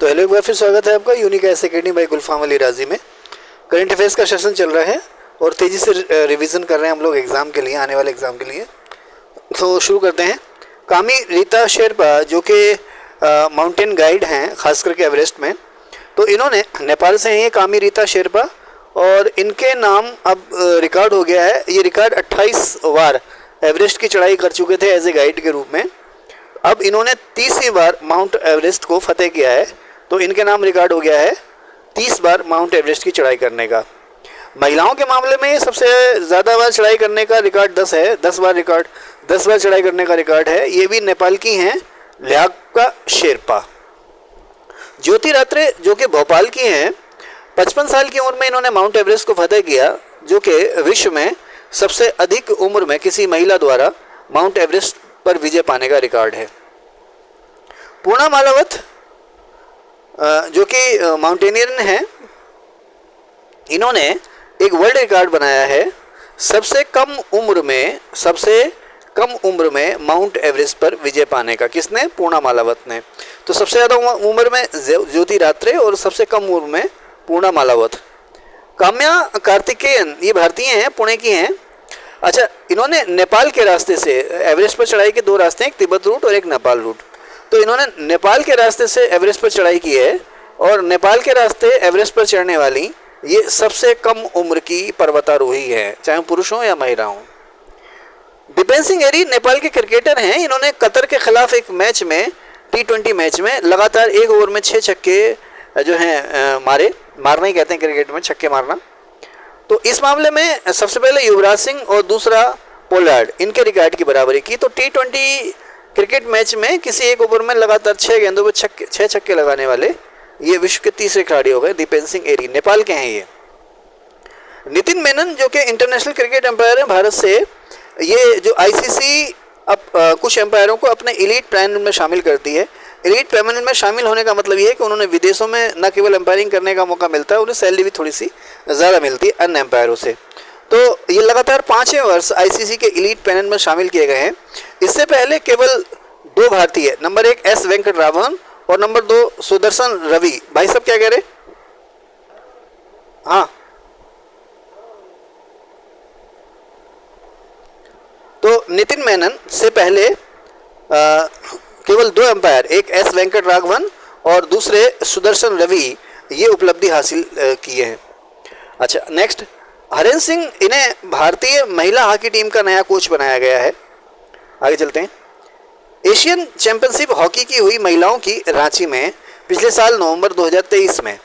तो हेलो, एक बार फिर स्वागत है आपका यूनिक एस एकेडमी बाई गुलफाम अली राजी में। करंट अफेयर्स का सेशन चल रहा है और तेज़ी से रिवीजन कर रहे हैं हम लोग एग्ज़ाम के लिए, आने वाले एग्ज़ाम के लिए। तो शुरू करते हैं। कामी रीता शेरपा जो कि माउंटेन गाइड हैं, खास करके एवरेस्ट में, तो इन्होंने नेपाल से हैं ये कामी रीता शेरपा, और इनके नाम अब रिकॉर्ड हो गया है। ये रिकॉर्ड 28 बार एवरेस्ट की चढ़ाई कर चुके थे एज ए गाइड के रूप में। अब इन्होंने 30वीं बार माउंट एवरेस्ट को फतेह किया है, तो इनके नाम रिकॉर्ड हो गया है 30 बार माउंट एवरेस्ट की चढ़ाई करने का। महिलाओं के मामले में सबसे ज़्यादा बार चढ़ाई करने का रिकॉर्ड 10 है। 10 बार चढ़ाई करने का रिकॉर्ड है। ये भी नेपाल की हैं, ल्याक्पा शेरपा। ज्योति रात्रे जो कि भोपाल की हैं, 55 साल की उम्र में इन्होंने माउंट एवरेस्ट को फतेह किया, जो कि विश्व में सबसे अधिक उम्र में किसी महिला द्वारा माउंट एवरेस्ट पर विजय पाने का रिकॉर्ड है। पूर्णा मालावत जो कि माउंटेनियर हैं, इन्होंने एक वर्ल्ड रिकॉर्ड बनाया है सबसे कम उम्र में माउंट एवरेस्ट पर विजय पाने का। किसने? पूर्णा मालावत ने। तो सबसे ज़्यादा उम्र में ज्योति रात्रे और सबसे कम उम्र में पूर्णा मालावत। काम्या कार्तिकेयन, ये भारतीय हैं, पुणे की हैं। अच्छा, इन्होंने नेपाल के रास्ते से एवरेस्ट पर चढ़ाई के 2 रास्ते हैं, एक तिब्बत रूट और एक नेपाल रूट। तो इन्होंने नेपाल के रास्ते से एवरेस्ट पर चढ़ाई की है, और नेपाल के रास्ते एवरेस्ट पर चढ़ने वाली ये सबसे कम उम्र की पर्वतारोही है, चाहे पुरुष हो या महिला हो। दीपेन सिंह एरी नेपाल के क्रिकेटर हैं। इन्होंने कतर के खिलाफ एक मैच में, T20 मैच में लगातार 1 ओवर में 6 छक्के जो हैं मारना ही कहते हैं क्रिकेट में, छक्के मारना। तो इस मामले में सबसे पहले युवराज सिंह और दूसरा पोलार्ड, इनके रिकॉर्ड की बराबरी की। तो T20 क्रिकेट मैच में किसी एक ओवर में लगातार 6 गेंदों पर 6 छक्के लगाने वाले ये विश्व के तीसरे खिलाड़ी हो गए। दीपेन सिंह एरी नेपाल के हैं ये। नितिन मेनन जो कि इंटरनेशनल क्रिकेट एम्पायर हैं भारत से, ये जो ICC अब कुछ एम्पायरों को अपने एलीट पैनल में शामिल करती है। एलीट पैनल में शामिल होने का मतलब ये है कि उन्होंने विदेशों में न केवल एम्पायरिंग करने का मौका मिलता है, उन्हें सैलरी भी थोड़ी सी ज़्यादा मिलती है अन्य एम्पायरों से। तो ये लगातार 5वें वर्ष ICC के एलीट पैनल में शामिल किए गए हैं। इससे पहले केवल 2 भारतीय, नंबर 1 S वेंकट राघवन और नंबर 2 सुदर्शन रवि। भाई साहब क्या कह रहे? हाँ, तो नितिन मेनन से पहले केवल 2 एम्पायर, एक S वेंकट राघवन और दूसरे सुदर्शन रवि, ये उपलब्धि हासिल किए हैं। अच्छा, नेक्स्ट हरेंद्र सिंह, इन्हें भारतीय महिला हॉकी टीम का नया कोच बनाया गया है। आगे चलते हैं। एशियन चैंपियनशिप हॉकी की हुई महिलाओं की रांची में पिछले साल नवंबर 2023 में।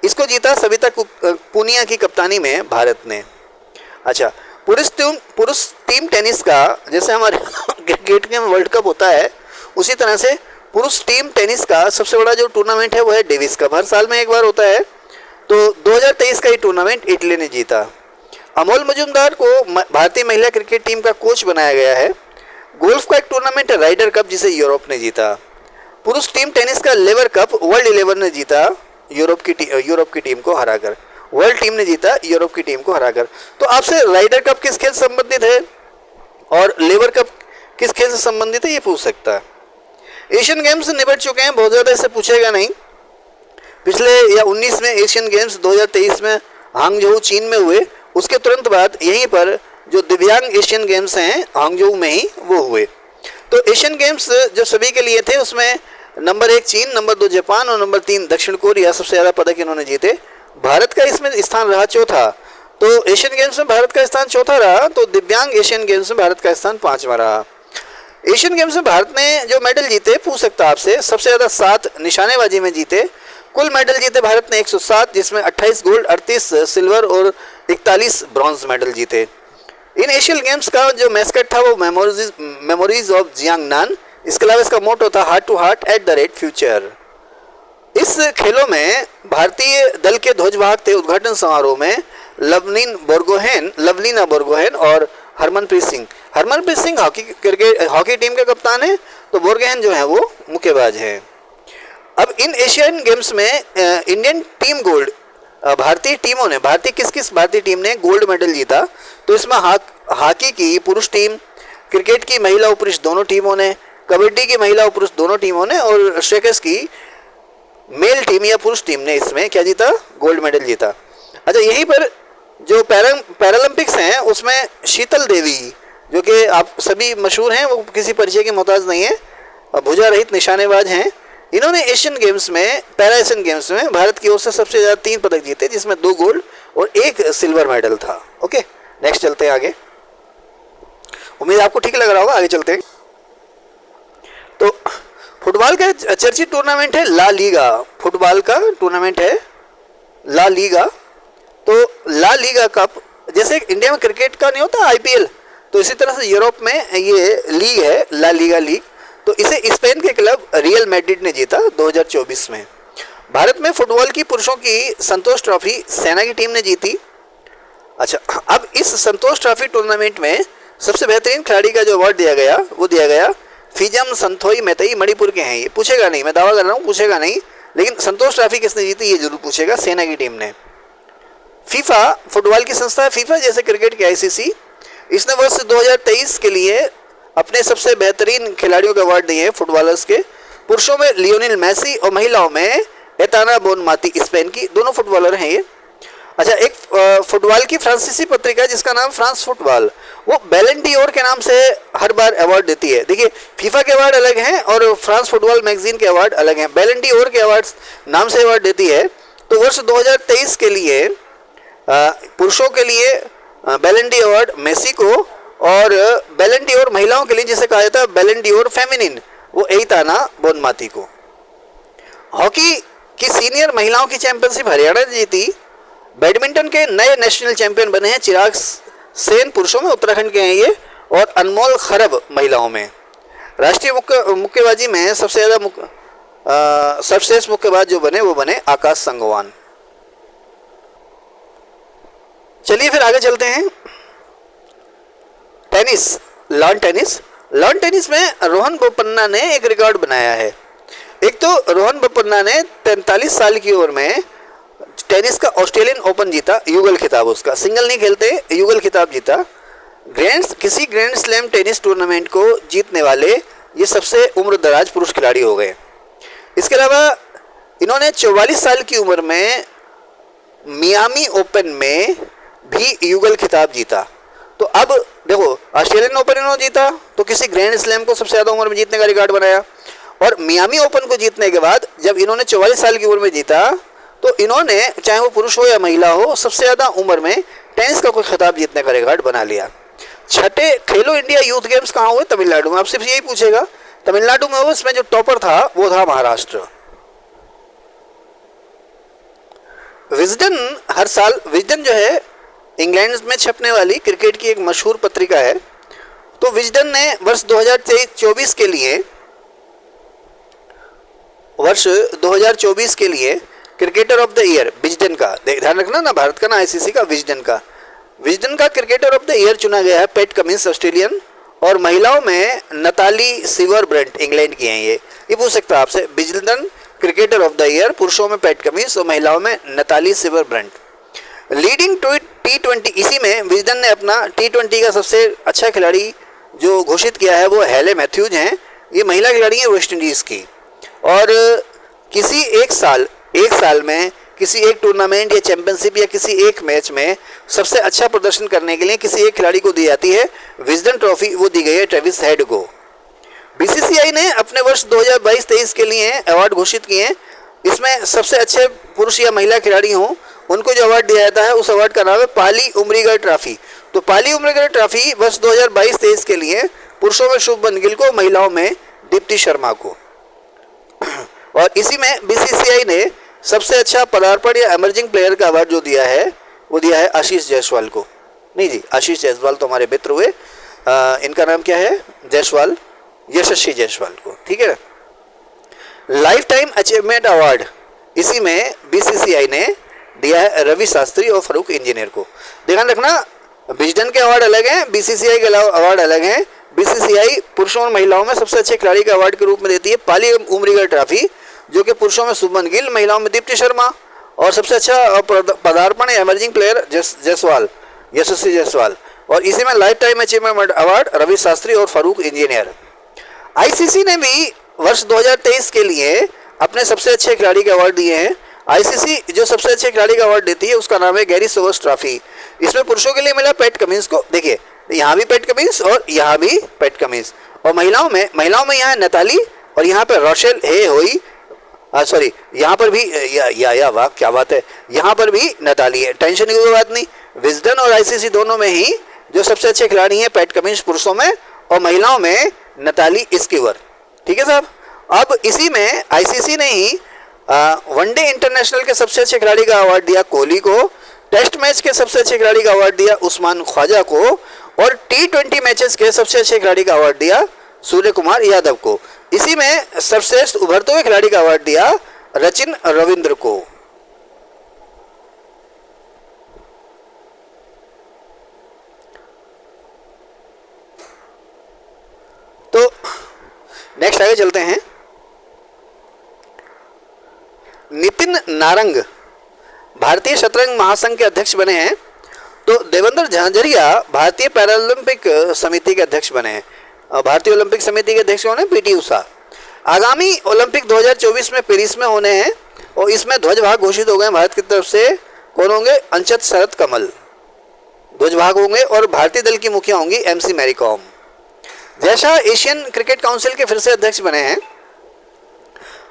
इसको जीता सविता पुनिया की कप्तानी में भारत ने। अच्छा, पुरुष टीम टेनिस का, जैसे हमारे क्रिकेट में वर्ल्ड कप होता है, उसी तरह से पुरुष टीम टेनिस का सबसे बड़ा जो टूर्नामेंट है वो है डेविस कप। हर साल में एक बार होता है। तो 2023 का ये टूर्नामेंट इटली ने जीता। अमोल मजूमदार को भारतीय महिला क्रिकेट टीम का कोच बनाया गया है। गोल्फ का एक टूर्नामेंट है राइडर कप, जिसे यूरोप ने जीता। पुरुष टीम टेनिस का लेवर कप वर्ल्ड 11 ने जीता, यूरोप की टीम को हराकर। वर्ल्ड टीम ने जीता यूरोप की टीम को हराकर। तो आपसे राइडर कप किस खेल से संबंधित है और लेवर कप किस खेल से संबंधित है, ये पूछ सकता है। एशियन गेम्स निपट चुके हैं, बहुत ज़्यादा इससे पूछेगा नहीं। पिछले या 19 में एशियन गेम्स 2023 में हांगझोउ चीन में हुए, उसके तुरंत बाद यहीं पर जो दिव्यांग एशियन गेम्स हैं हांगझोउ में ही वो हुए। तो एशियन गेम्स जो सभी के लिए थे, उसमें नंबर 1 चीन, नंबर 2 जापान और नंबर 3 दक्षिण कोरिया सबसे ज़्यादा पदक इन्होंने जीते। भारत का इसमें स्थान रहा चौथा। तो एशियन गेम्स में भारत का स्थान चौथा रहा, तो दिव्यांग एशियन गेम्स में भारत का स्थान 5वां रहा। एशियन गेम्स में भारत ने जो मेडल जीते, पूछ सकता आपसे, सबसे ज़्यादा 7 निशानेबाजी में जीते। कुल मेडल जीते भारत ने 107, जिसमें 28 गोल्ड, 38 सिल्वर और 41 ब्रॉन्ज मेडल जीते। इन एशियन गेम्स का जो मैस्कट था वो मेमोरीज ऑफ जियांगनान। इसके अलावा इसका मोटो था हार्ट टू हार्ट @फ्यूचर। इस खेलों में भारतीय दल के ध्वजवाहक थे उद्घाटन समारोह में लवलीना बोर्गोहेन और हरमनप्रीत सिंह हॉकी टीम के कप्तान हैं, तो बोर्गोहेन जो है वो मुक्केबाज हैं। अब इन एशियन गेम्स में इंडियन टीम गोल्ड, भारतीय किस भारतीय टीम ने गोल्ड मेडल जीता? तो इसमें हॉकी की पुरुष टीम, क्रिकेट की महिला और पुरुष दोनों टीमों ने, कबड्डी की महिला और पुरुष दोनों टीमों ने, और स्टेकस की मेल टीम या पुरुष टीम ने इसमें क्या जीता, गोल्ड मेडल जीता। अच्छा, यहीं पर जो पैरालंपिक्स हैं उसमें शीतल देवी जो कि आप सभी मशहूर हैं, वो किसी परिचय की मोहताज नहीं है, भुजा रहित निशानेबाज हैं। इन्होंने एशियन गेम्स में, पैरा एशियन गेम्स में भारत की ओर से सबसे ज़्यादा 3 पदक जीते, जिसमें 2 गोल्ड और 1 सिल्वर मेडल था। ओके, नेक्स्ट चलते हैं आगे। उम्मीद आपको ठीक लग रहा होगा, आगे चलते हैं। तो फुटबॉल का चर्चित टूर्नामेंट है ला लीगा। फुटबॉल का टूर्नामेंट है ला लीगा। तो ला लीगा कप, जैसे इंडिया में क्रिकेट का नहीं होता आईपीएल, तो इसी तरह से यूरोप में ये लीग है ला लीगा लीग। तो इसे स्पेन के क्लब रियल मैड्रिड ने जीता 2024 में। भारत में फुटबॉल की पुरुषों की संतोष ट्रॉफी सेना की टीम ने जीती। अच्छा, अब इस संतोष ट्रॉफी टूर्नामेंट में सबसे बेहतरीन खिलाड़ी का जो अवार्ड दिया गया वो दिया गया फिजम संथोई मैतई, मणिपुर के हैं ये। पूछेगा नहीं, मैं दावा कर रहा हूँ पूछेगा नहीं, लेकिन संतोष ट्रॉफी किसने जीती ये जरूर पूछेगा, सेना की टीम ने। फीफा फुटबॉल की संस्था है, फीफा जैसे क्रिकेट की आईसीसी, इसने वर्ष 2023 के लिए अपने सबसे बेहतरीन खिलाड़ियों के अवार्ड दिए हैं फुटबॉलर्स के। पुरुषों में लियोनेल मेसी और महिलाओं में एताना बोनमाती, स्पेन की दोनों फुटबॉलर हैं ये। अच्छा, एक फुटबॉल की फ्रांसीसी पत्रिका जिसका नाम फ्रांस फुटबॉल, वो बैलन डी'ओर के नाम से हर बार अवार्ड देती है। देखिए, फीफा के अवार्ड अलग हैं और फ्रांस फुटबॉल मैगजीन के अवार्ड अलग हैं। बैलन डी'ओर के अवार्ड नाम से अवार्ड देती है। तो वर्ष 2023 के लिए पुरुषों के लिए बैलन डी अवार्ड मेसी को, और बैलन डी'ओर महिलाओं के लिए जिसे कहा जाता है बैलन डी'ओर फेमिनिन, वो एताना बोनमाती को। हॉकी की सीनियर महिलाओं की चैंपियनशिप हरियाणा ने जीती। बैडमिंटन के नए नेशनल चैंपियन बने हैं चिराग सेन, पुरुषों में उत्तराखंड के हैं ये, और अनमोल खरब महिलाओं में। राष्ट्रीय मुक्केबाजी में सबसे ज़्यादा सर्वश्रेष्ठ मुक्केबाज जो बने वो बने आकाश संगवान। चलिए फिर आगे चलते हैं। Tennis, lawn tennis. Lawn tennis में रोहन बोपन्ना ने एक रिकॉर्ड बनाया है। एक तो रोहन बोपन्ना ने 43 साल की उम्र में टेनिस का ऑस्ट्रेलियन ओपन जीता, युगल खिताब, उसका सिंगल नहीं खेलते, युगल खिताब जीता। किसी ग्रैंड स्लैम टेनिस टूर्नामेंट को जीतने वाले ये सबसे उम्र दराज पुरुष खिलाड़ी हो गए। इसके अलावा इन्होंने 44 साल की उम्र में मियामी ओपन में भी युगल खिताब जीता। तो अब देखो, ऑस्ट्रेलियन ओपन इन्होंने जीता तो किसी ग्रैंड स्लैम को सबसे ज़्यादा उम्र में जीतने का रिकॉर्ड बनाया, और मियामी ओपन को जीतने के बाद जब इन्होंने 44 साल की उम्र में जीता तो इन्होंने, चाहे वो पुरुष हो या महिला हो, सबसे ज़्यादा उम्र में टेनिस का कोई खिताब जीतने का रिकॉर्ड बना लिया। छठे खेलो इंडिया यूथ गेम्स कहाँ हुए? तमिलनाडु में। आप सिर्फ यही पूछेगा, तमिलनाडु में हुए। इसमें जो टॉपर था वो था महाराष्ट्र। विजडन, हर साल विजडन जो है इंग्लैंड में छपने वाली क्रिकेट की एक मशहूर पत्रिका है। तो विजडन ने वर्ष 2024 के लिए cricketer of the year Wisden का, ध्यान रखना ना, भारत का ना आईसीसी का, विजडन का क्रिकेटर ऑफ द ईयर चुना गया है पैट कमिंस ऑस्ट्रेलियन, और महिलाओं में नताली सिवरब्रंट इंग्लैंड की हैं। ये पूछ सकता है आपसे, Wisden cricketer of the year, पुरुषों में पैट कमिंस और महिलाओं में नताली सिवरब्रंट। लीडिंग टू T20, इसी में विजडन ने अपना T20 का सबसे अच्छा खिलाड़ी जो घोषित किया है वो हेले मैथ्यूज हैं। ये महिला खिलाड़ी हैं वेस्ट इंडीज़ की, और किसी एक साल में किसी एक टूर्नामेंट या चैंपियनशिप या किसी एक मैच में सबसे अच्छा प्रदर्शन करने के लिए किसी एक खिलाड़ी को दी जाती है विजडन ट्रॉफी। वो दी गई है ट्रेविस हेड को। बीसीसीआई ने अपने वर्ष 2022-23 के लिए अवार्ड घोषित किए हैं। इसमें सबसे अच्छे पुरुष या महिला खिलाड़ी हों उनको जो अवार्ड दिया जाता है उस अवार्ड का नाम है पाली उमरीगर ट्रॉफी। तो पाली उमरीगर ट्रॉफी वर्ष 2022-23 के लिए पुरुषों में शुभमन गिल को, महिलाओं में दीप्ति शर्मा को। और इसी में बीसीसीआई ने सबसे अच्छा पदार्पण या एमर्जिंग प्लेयर का अवार्ड जो दिया है वो दिया है आशीष जायसवाल को। नहीं जी, आशीष जायसवाल तो हमारे मित्र हुए, इनका नाम क्या है? जायसवाल, यशस्वी जायसवाल को। ठीक है। लाइफ टाइम अचीवमेंट अवार्ड इसी में बीसीसीआई ने दिया है रवि शास्त्री और फारूक इंजीनियर को। ध्यान रखना, विजडन के अवार्ड अलग हैं, बीसीसीआई के अवार्ड अलग हैं। बीसीसीआई पुरुषों और महिलाओं में सबसे अच्छे खिलाड़ी के अवार्ड के रूप में देती है पाली उमरीगर ट्रॉफी, जो कि पुरुषों में शुभमन गिल, महिलाओं में दीप्ति शर्मा, और सबसे अच्छा पदार्पण एमर्जिंग प्लेयर जायसवाल, यशस्वी जायसवाल। और इसी में lifetime achievement award Ravi Shastri और फारूक इंजीनियर। आईसीसी ने भी वर्ष 2023 के लिए अपने सबसे अच्छे खिलाड़ी के अवार्ड दिए हैं। आईसीसी जो सबसे अच्छे खिलाड़ी का अवार्ड देती है उसका नाम है गैरी सोबर्स ट्रॉफी। इसमें पुरुषों के लिए मिला पैट कमिंस को, देखिए यहाँ भी पैट कमिंस और यहाँ भी पैट कमिंस। और महिलाओं में यहाँ नताली और यहाँ पे रोशेल हे होई, सॉरी यहाँ पर भी या वाह क्या बात है, यहाँ पर भी नताली है। टेंशन की कोई बात नहीं, विजडन और आईसीसी दोनों में ही जो सबसे अच्छे खिलाड़ी हैं पैट कमिंस पुरुषों में, और महिलाओं में नताली इस्कीवर। ठीक है साहब। अब इसी में आईसीसी ने ही वनडे इंटरनेशनल के सबसे अच्छे खिलाड़ी का अवार्ड दिया कोहली को, टेस्ट मैच के सबसे अच्छे खिलाड़ी का अवार्ड दिया उस्मान ख्वाजा को, और T20 मैचेस के सबसे अच्छे खिलाड़ी का अवार्ड दिया सूर्य कुमार यादव को। इसी में सर्वश्रेष्ठ उभरते हुए खिलाड़ी का अवार्ड दिया रचिन रविंद्र को। तो नेक्स्ट आगे चलते हैं। नितिन नारंग भारतीय शतरंज महासंघ के अध्यक्ष बने हैं। तो देवेंद्र झांझरिया भारतीय पैरालंपिक समिति के अध्यक्ष बने हैं। भारतीय ओलंपिक समिति के अध्यक्ष कौन है? पीटी उषा। आगामी ओलंपिक 2024 में पेरिस में होने हैं और इसमें ध्वजवाहक घोषित हो गए भारत की तरफ से। कौन होंगे? अंशत शरद कमल ध्वजवाहक होंगे, और भारतीय दल की मुखिया होंगी एमसी मैरी कॉम। जैसा एशियन क्रिकेट काउंसिल के फिर से अध्यक्ष बने हैं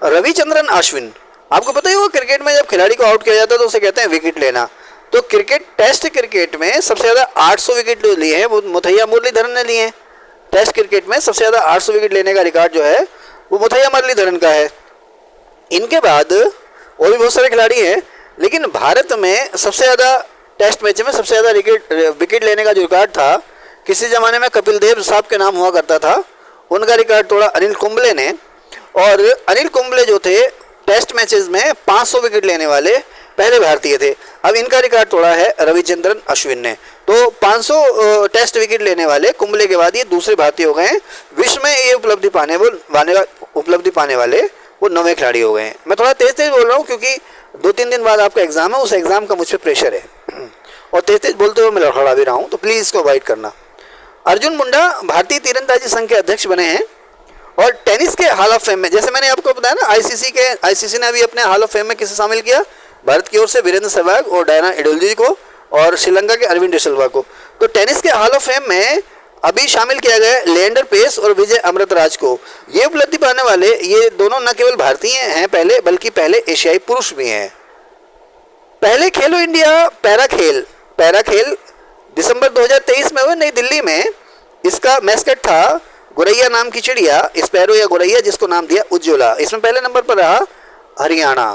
रविचंद्रन अश्विन। आपको पता ही होगा क्रिकेट में जब खिलाड़ी को आउट किया जाता है तो उसे कहते हैं विकेट लेना। तो क्रिकेट टेस्ट क्रिकेट में सबसे ज़्यादा 800 विकेट लिए हैं वो मुथैया मुरलीधरन ने लिए हैं। टेस्ट क्रिकेट में सबसे ज़्यादा 800 विकेट लेने का रिकॉर्ड जो है वो मुथैया मुरलीधरन का है। इनके बाद और भी बहुत सारे खिलाड़ी हैं, लेकिन भारत में सबसे ज़्यादा टेस्ट मैच में सबसे ज़्यादा विकेट लेने का जो रिकॉर्ड था, किसी ज़माने में कपिल देव साहब के नाम हुआ करता था, उनका रिकॉर्ड तोड़ा अनिल कुंबले ने। और अनिल कुंबले जो थे टेस्ट मैचेस में 500 विकेट लेने वाले पहले भारतीय थे। अब इनका रिकॉर्ड तोड़ा है रविचंद्रन अश्विन ने। तो 500 टेस्ट विकेट लेने वाले कुंबले के बाद ये दूसरे भारतीय हो गए हैं। विश्व में ये उपलब्धि पाने वाले वो 9वें खिलाड़ी हो गए हैं। मैं थोड़ा तेज बोल रहा हूँ क्योंकि 2-3 दिन बाद आपका एग्जाम है, उस एग्जाम का मुझ पर प्रेशर है और तेज बोलते हुए मैं लड़खड़ा भी रहा हूँ, तो प्लीज़ इसको अवॉइड करना। अर्जुन मुंडा भारतीय तीरंदाजी संघ के अध्यक्ष बने हैं। और टेनिस के हॉल ऑफ फेम में, जैसे मैंने आपको बताया ना, आईसीसी ने अभी अपने हॉल ऑफ फेम में किसे शामिल किया? भारत की ओर से वीरेंद्र सहवाग और डायना एडोल्जी को, और श्रीलंका के अरविंद डिसिल्वा को। तो टेनिस के हॉल ऑफ फेम में अभी शामिल किया गया लिएंडर पेस और विजय अमृतराज को। ये उपलब्धि पाने वाले ये दोनों न केवल भारतीय हैं पहले, बल्कि पहले एशियाई पुरुष भी हैं। पहले खेलो इंडिया पैरा खेल दिसंबर 2023 में हुए नई दिल्ली में। इसका मैस्कट था गुरैया नाम की चिड़िया, स्पैरो या गुरैया, जिसको नाम दिया उज्ज्वला। इसमें पहले नंबर पर रहा हरियाणा।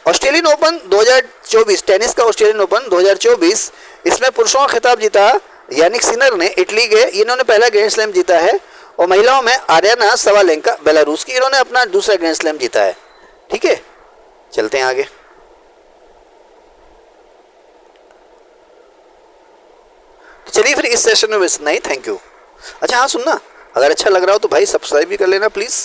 ऑस्ट्रेलियन ओपन 2024 टेनिस का ऑस्ट्रेलियन ओपन 2024, इसमें पुरुषों का खिताब जीता यानिक सिनर ने, इटली के। इन्होंने पहला ग्रैंड स्लैम जीता है। और महिलाओं में आर्याना सवालेंका बेलारूस की, इन्होंने अपना दूसरा ग्रैंड स्लैम जीता है। ठीक है, चलते हैं आगे। चलिए फिर इस सेशन में बस इतना ही। Thank you. अच्छा हाँ, सुनना, अगर अच्छा लग रहा हो तो भाई सब्सक्राइब भी कर लेना प्लीज़।